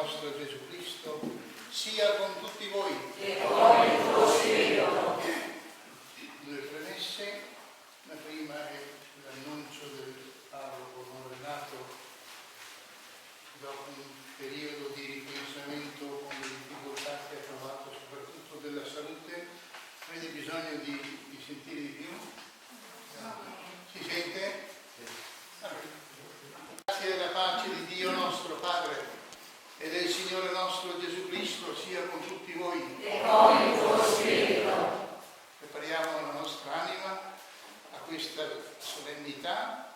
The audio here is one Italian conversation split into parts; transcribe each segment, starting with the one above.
nostro Gesù Cristo sia con tutti voi. E con il tuo spirito. Due premesse. La prima è l'annuncio del parroco Don Renato dopo un periodo di ripensamento con le difficoltà che ha trovato, soprattutto della salute. Avete bisogno di sentire di più? Si sente? Grazie della pace di Dio nostro Padre e del Signore nostro Gesù Cristo sia con tutti voi. E con il tuo spirito. Prepariamo la nostra anima a questa solennità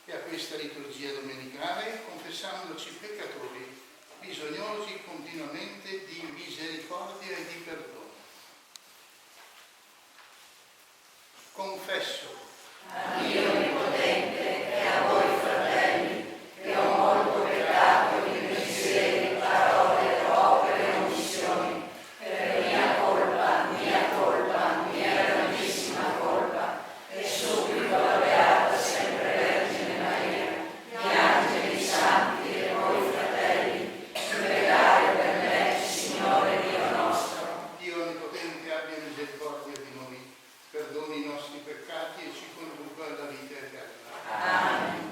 e a questa liturgia domenicale, confessandoci peccatori, bisognosi continuamente di misericordia e di perdono. Confesso A Dio Onnipotente e a voi fratelli, che ho molto peccato di pensieri, parole, opere e omissioni, per mia colpa, mia grandissima colpa, e supplico la Beata sempre Vergine Maria, gli angeli santi e voi fratelli, pregare per me, Signore Dio nostro. Dio Onnipotente abbia misericordia di noi, perdoni i nostri peccati e ci conduca alla vita eterna. Amen.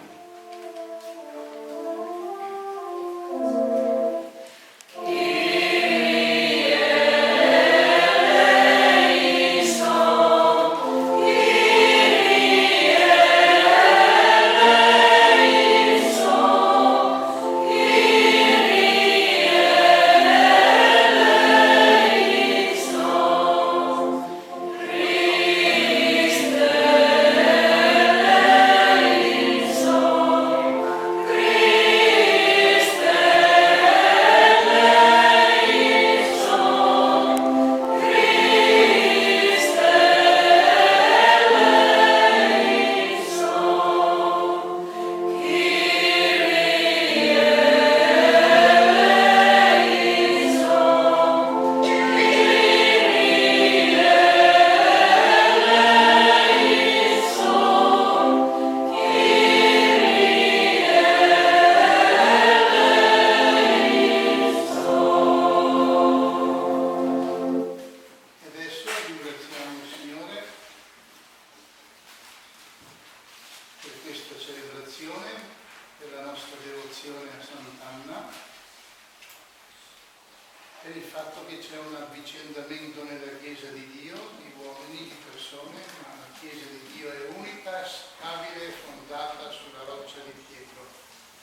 Per il fatto che c'è un avvicendamento nella Chiesa di Dio, di uomini, di persone, ma la Chiesa di Dio è unica, stabile, fondata sulla roccia di Pietro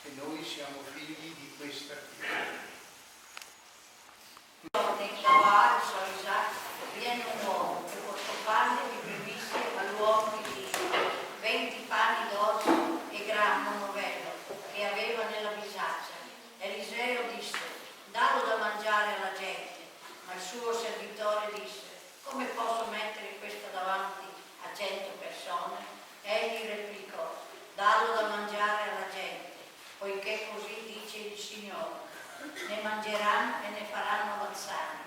e noi siamo figli di questa Chiesa. Nei trovare viene un uomo che portò panni di previste all'uomo di Dio, 20 panni d'orzo e grano novello che aveva nella bisaccia. Eliseo disse: dallo da mangiare alla gente. Ma il suo servitore disse: come posso mettere questo davanti a 100 persone? Egli replicò: dallo da mangiare alla gente, poiché così dice il Signore. Ne mangeranno e ne faranno avanzare.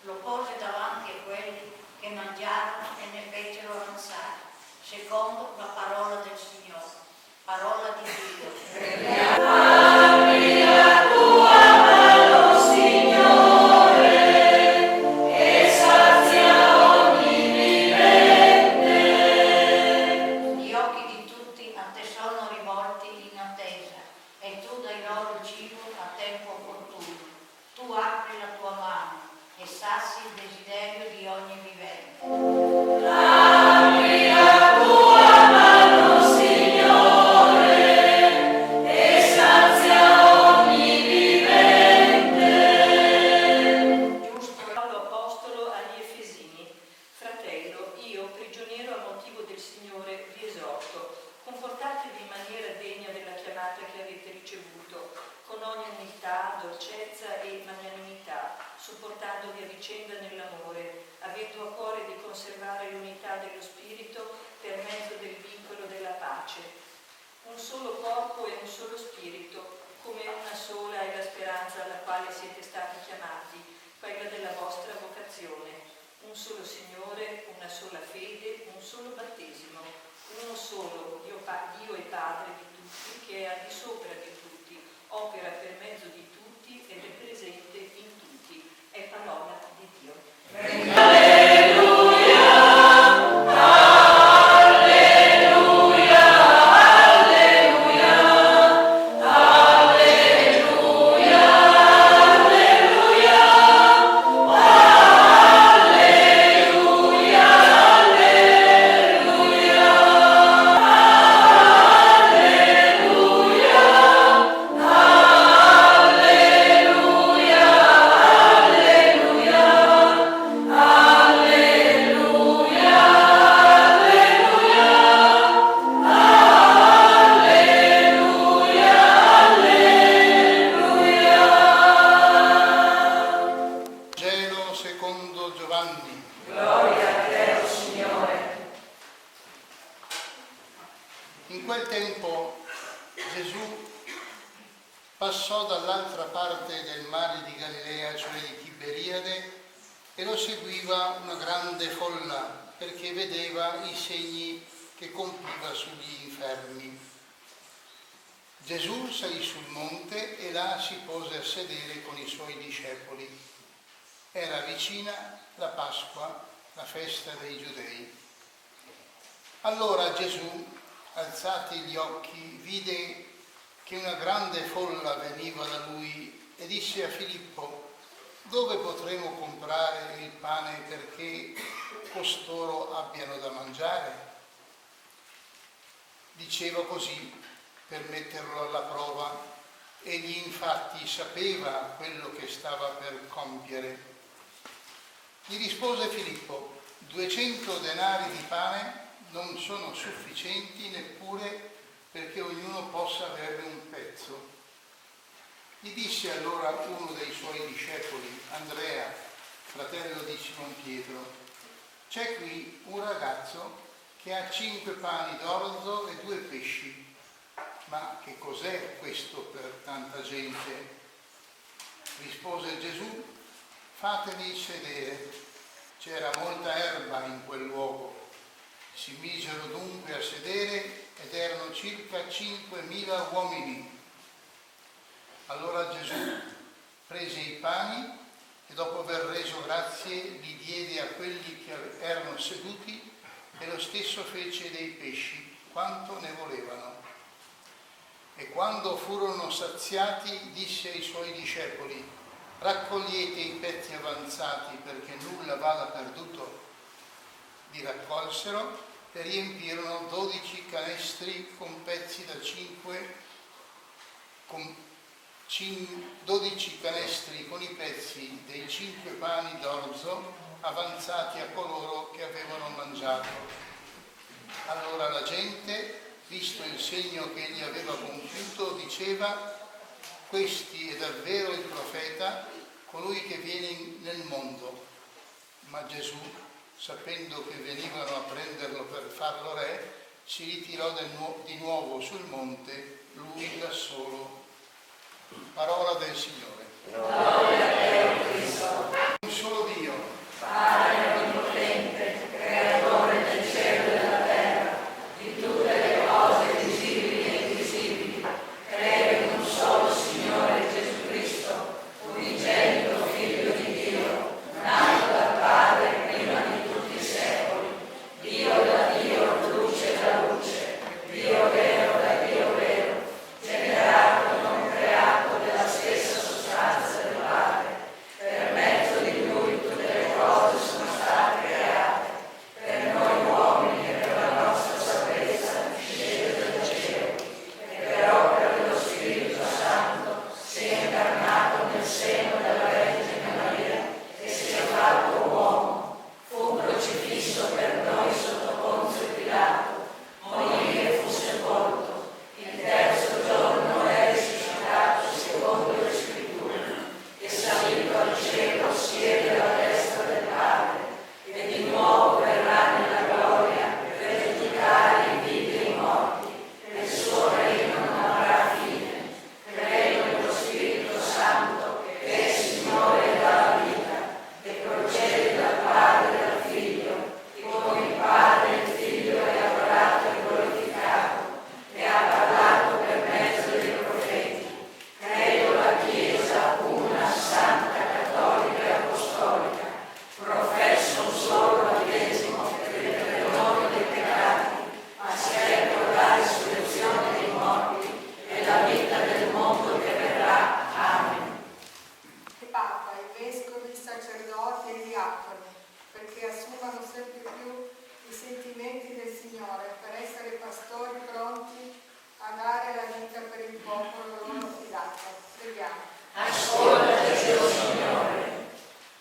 Lo pose davanti a quelli che mangiarono e ne fecero avanzare, secondo la parola del Signore. Parola di Dio. Sopportandovi a vicenda nell'amore, avendo a cuore di conservare l'unità dello Spirito per mezzo del vincolo della pace. Un solo corpo e un solo Spirito, come una sola è la speranza alla quale siete stati chiamati, quella della vostra vocazione. Un solo Signore, una sola fede, un solo battesimo, uno solo Dio e Padre di tutti, che è al di sopra di tutti, opera per mezzo di tutti ed è presente in tutti. È parola di Dio. In quel tempo Gesù passò dall'altra parte del mare di Galilea, cioè di Tiberiade, e lo seguiva una grande folla perché vedeva i segni che compiva sugli infermi. Gesù salì sul monte e là si pose a sedere con i suoi discepoli. Era vicina la Pasqua, la festa dei Giudei. Allora Gesù, alzati gli occhi, vide che una grande folla veniva da lui e disse a Filippo: dove potremo comprare il pane perché costoro abbiano da mangiare? Diceva così per metterlo alla prova. Egli infatti sapeva quello che stava per compiere. Gli rispose Filippo: 200 denari di pane non sono sufficienti neppure perché ognuno possa averne un pezzo. Gli disse allora uno dei suoi discepoli, Andrea, fratello di Simon Pietro: c'è qui un ragazzo che ha 5 pani d'orzo e 2 pesci. Ma che cos'è questo per tanta gente? Rispose Gesù: fateli sedere. C'era molta erba in quel luogo. Si misero dunque a sedere ed erano circa 5.000 uomini. Allora Gesù prese i pani e dopo aver reso grazie li diede a quelli che erano seduti e lo stesso fece dei pesci, quanto ne volevano. E quando furono saziati disse ai suoi discepoli: raccogliete i pezzi avanzati perché nulla vada perduto. Li raccolsero e riempirono 12 canestri con pezzi da 12 canestri con i pezzi dei 5 pani d'orzo avanzati a coloro che avevano mangiato. Allora la gente, visto il segno che egli aveva compiuto, diceva: questi è davvero il profeta, colui che viene nel mondo. Ma Gesù, sapendo che venivano a prenderlo per farlo re, si ritirò di nuovo sul monte, lui da solo. Parola del Signore. Gloria a te, Cristo. Un solo Dio, Padre onnipotente, creatore del cielo e della terra, di tutte le cose visibili e invisibili, credo in un solo Signore Gesù Cristo, unigenito Figlio di Dio, nato dal Padre prima di tutti i secoli, Dio da Dio, luce da luce, Dio vero da Dio vero, generato, non creato, della stessa sostanza del Padre. Per mezzo di Lui tutte le cose sono state create. Per noi uomini e per la nostra salvezza scende dal cielo, e per opera dello Spirito Santo si è incarnato nel seno della Vergine Maria e si è fatto uomo. Fu crocifisso per noi sotto Ponzio Pilato, morì e fu sepolto. Il terzo giorno è risuscitato secondo le Scritture, e salito al cielo siede alla destra del Padre, e di nuovo verrà nella gloria per giudicare i vivi e i morti, e il suo regno non avrà fine. Credo nello Spirito Santo, che è Signore e dà la vita, che procede dal Padre e dal Figlio, e con il Padre e il Figlio è adorato e glorificato, e ha parlato per mezzo dei profeti. Credo la Chiesa una Papa, i vescovi, i sacerdoti e i diaconi, perché assumano sempre più i sentimenti del Signore, per essere pastori pronti a dare la vita per il popolo loro affidato. Preghiamo. Ascoltaci, o Signore.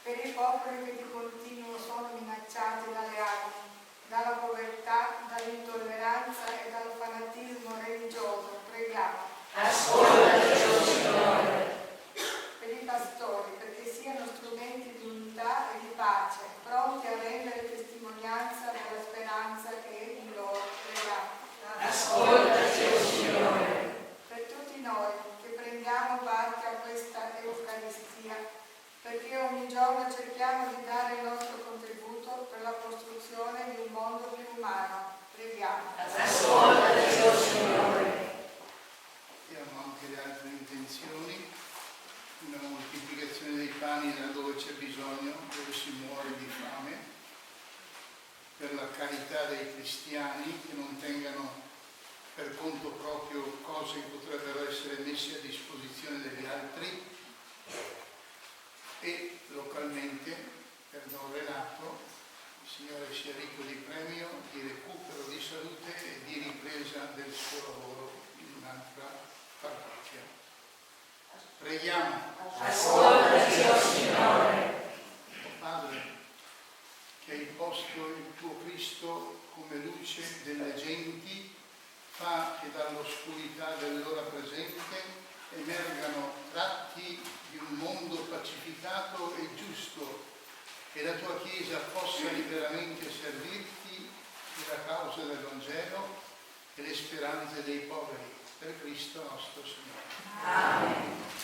Per i popoli che di continuo sono minacciati dalle armi, dalla povertà, dall'intolleranza e dal fanatismo religioso, preghiamo. Ascoltaci, o Signore. Per i pastori, perché siano strumenti di unità e di pace, pronti a rendere testimonianza della speranza che è in loro, preghiamo. Ascoltaci, o Signore. Per tutti noi che prendiamo parte a questa Eucaristia, perché ogni giorno cerchiamo di dare il nostro contributo per la costruzione di un mondo più umano. Preghiamo. Ascoltaci, o Signore. Abbiamo anche le altre intenzioni, una moltiplicazione dei pani laddove c'è bisogno, dove si muore di fame, per la carità dei cristiani che non tengano per conto proprio cose che potrebbero essere messe a disposizione degli altri, e localmente per Don Renato, il Signore sia ricco di premio, di recupero di salute e di ripresa del suo lavoro in un'altra parrocchia. Preghiamo. Ascoltaci, o Signore. Padre, che hai posto il tuo Cristo come luce delle genti, fa che dall'oscurità dell'ora presente emergano tratti di un mondo pacificato e giusto, e la tua Chiesa possa liberamente servirti nella causa del Vangelo e le speranze dei poveri. Per Cristo nostro Signore. Amen.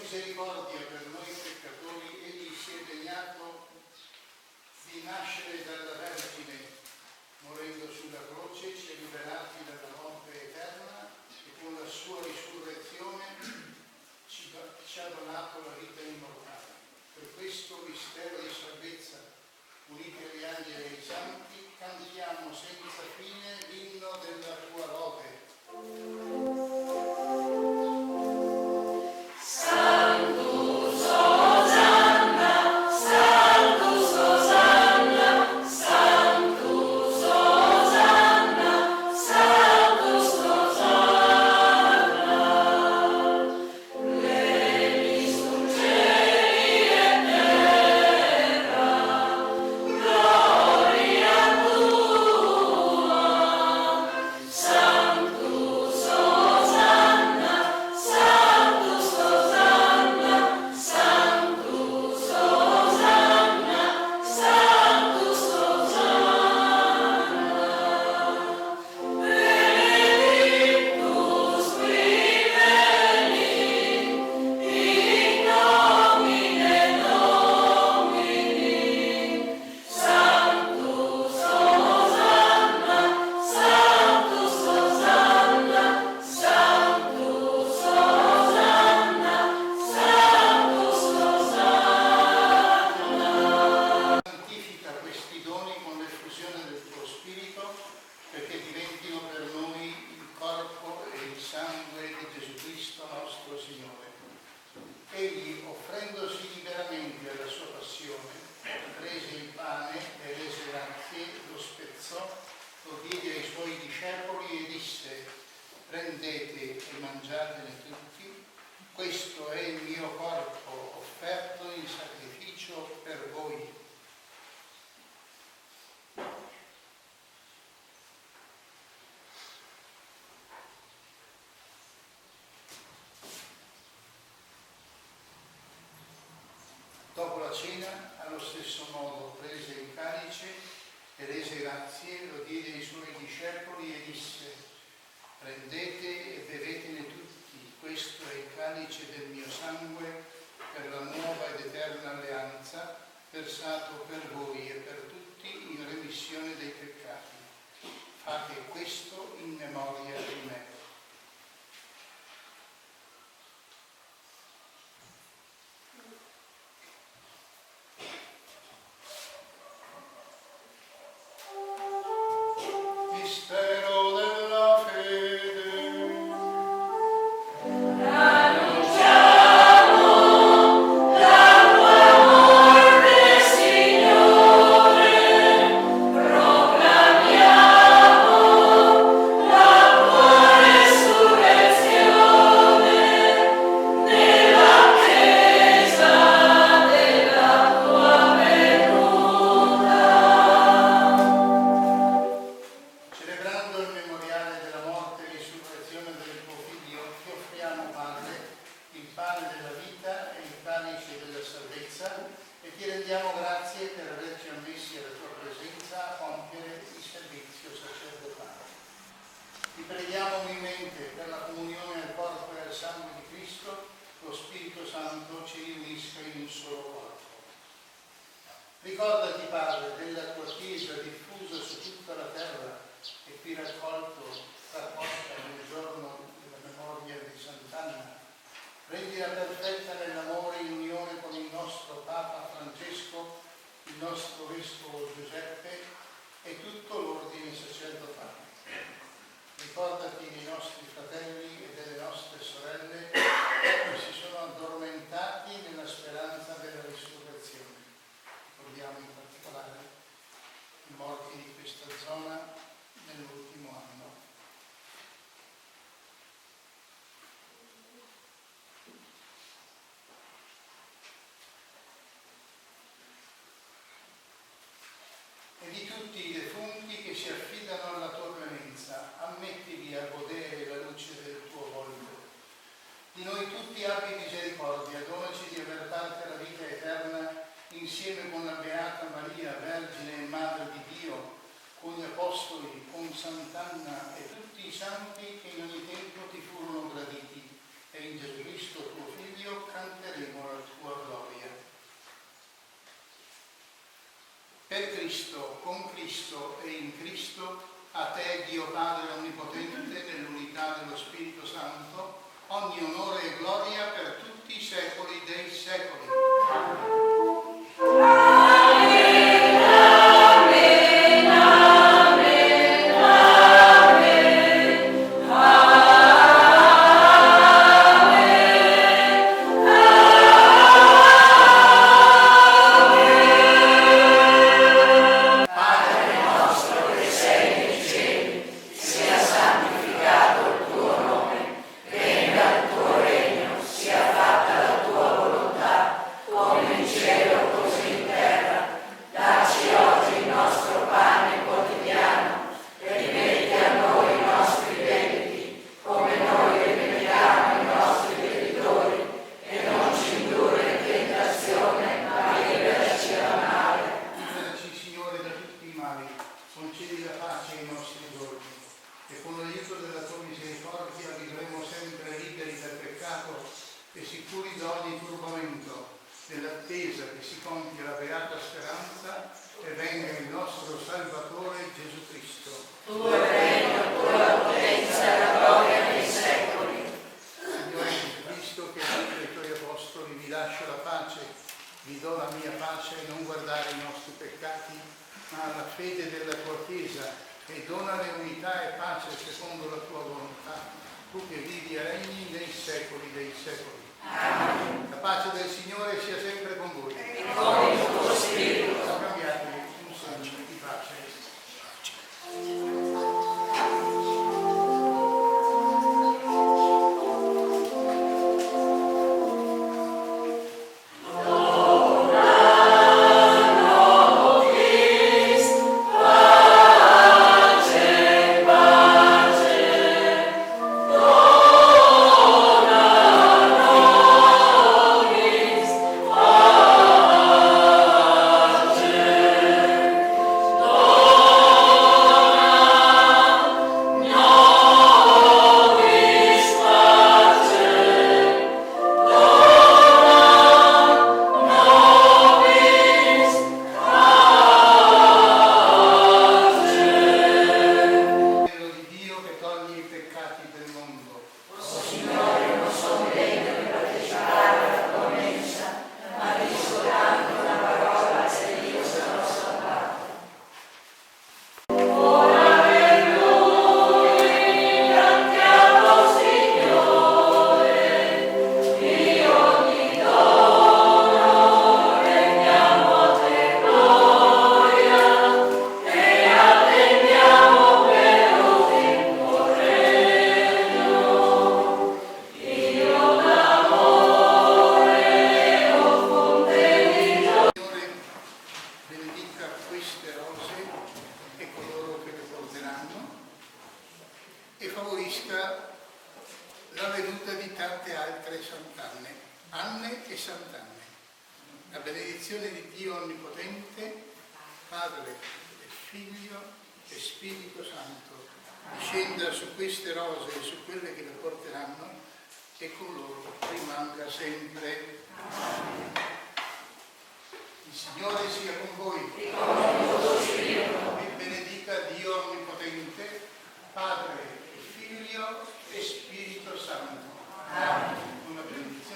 misericordia per noi peccatori, egli si è degnato di nascere dalla Vergine, morendo sulla croce ci ha liberati dalla morte eterna e con la sua risurrezione ci ha donato la vita immortale. Per questo mistero di salvezza, uniti agli angeli e ai santi, cantiamo senza fine l'inno della tua lode. Sanctus, Hosanna. lo diede ai suoi discepoli e disse: prendete e mangiatene tutti, questo è il mio corpo offerto in sacrificio per voi. Dopo la cena, allo stesso modo, prese il calice e rese grazie, lo diede ai suoi discepoli e disse: prendete e bevetene tutti, questo è il calice del mio sangue per la nuova ed eterna alleanza, versato per voi e per tutti in remissione dei peccati. Fate questo in memoria di me. Ricordati, Padre, della tua Chiesa diffusa su tutta la terra e qui raccolta nel giorno della memoria di Sant'Anna. Rendila perfetta nell'amore in unione con il nostro Papa Francesco, il nostro Vescovo Giuseppe e tutto l'ordine sacerdotale. Ricordati dei nostri fratelli e delle nostre sorelle che si sono addormentati nella speranza della risurrezione. Ricordiamo in particolare i morti di questa zona nell'ultimo anno. E di tutti i defunti che si affidano alla tua clemenza, ammettili a godere la luce del tuo volto. Di noi tutti abbi misericordia, donaci di aver parte la vita eterna insieme con la Beata Maria, Vergine e Madre di Dio, con gli Apostoli, con Sant'Anna e tutti i santi che in ogni tempo ti furono graditi, e in Gesù Cristo tuo Figlio canteremo la tua gloria. Per Cristo, con Cristo e in Cristo, a te, Dio Padre Onnipotente, nell'unità dello Spirito Santo, ogni onore e gloria per tutti i secoli dei secoli. Con il tuo spirito. Scambiatevi un segno di pace. Sant'Anne, Anne e Sant'Anne. La benedizione di Dio Onnipotente, Padre e Figlio e Spirito Santo, discenda su queste rose e su quelle che le porteranno e con loro rimanga sempre. Il Signore sia con voi. Vi benedica Dio Onnipotente, Padre e Figlio e Spirito Santo. Una benedizione.